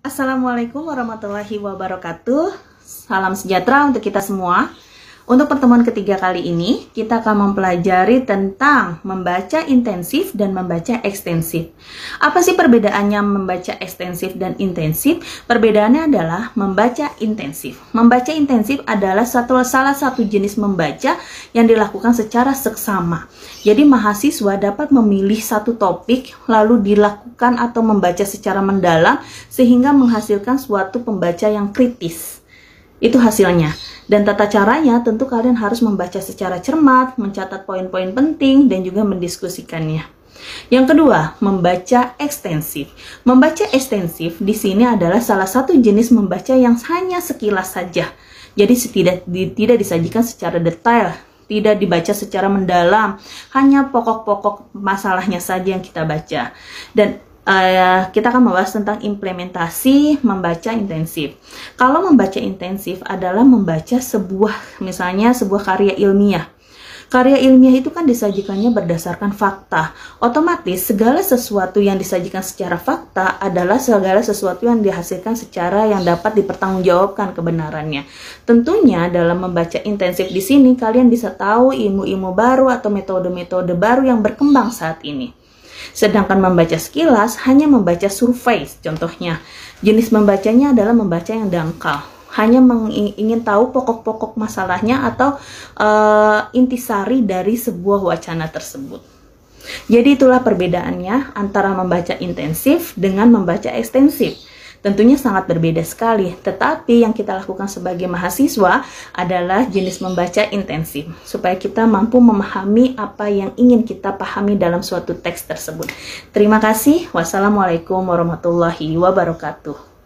Assalamualaikum warahmatullahi wabarakatuh. Salam sejahtera untuk kita semua. Untuk pertemuan ketiga kali ini, kita akan mempelajari tentang membaca intensif dan membaca ekstensif. Apa sih perbedaannya membaca ekstensif dan intensif? Perbedaannya adalah membaca intensif. Membaca intensif adalah salah satu jenis membaca yang dilakukan secara seksama. Jadi mahasiswa dapat memilih satu topik lalu dilakukan atau membaca secara mendalam sehingga menghasilkan suatu pembaca yang kritis. Itu hasilnya. Dan tata caranya tentu kalian harus membaca secara cermat, mencatat poin-poin penting, dan juga mendiskusikannya. Yang kedua, membaca ekstensif. Membaca ekstensif di sini adalah salah satu jenis membaca yang hanya sekilas saja. Jadi tidak disajikan secara detail, tidak dibaca secara mendalam, hanya pokok-pokok masalahnya saja yang kita baca. Dan kita akan membahas tentang implementasi membaca intensif. Kalau membaca intensif adalah membaca misalnya sebuah karya ilmiah. Karya ilmiah itu kan disajikannya berdasarkan fakta. Otomatis segala sesuatu yang disajikan secara fakta adalah segala sesuatu yang dihasilkan secara yang dapat dipertanggungjawabkan kebenarannya. Tentunya dalam membaca intensif di sini kalian bisa tahu ilmu-ilmu baru atau metode-metode baru yang berkembang saat ini. Sedangkan membaca sekilas hanya membaca survei, contohnya. Jenis membacanya adalah membaca yang dangkal. Hanya ingin tahu pokok-pokok masalahnya atau intisari dari sebuah wacana tersebut. Jadi itulah perbedaannya antara membaca intensif dengan membaca ekstensif. Tentunya sangat berbeda sekali, tetapi yang kita lakukan sebagai mahasiswa adalah jenis membaca intensif, supaya kita mampu memahami apa yang ingin kita pahami dalam suatu teks tersebut. Terima kasih. Wassalamualaikum warahmatullahi wabarakatuh.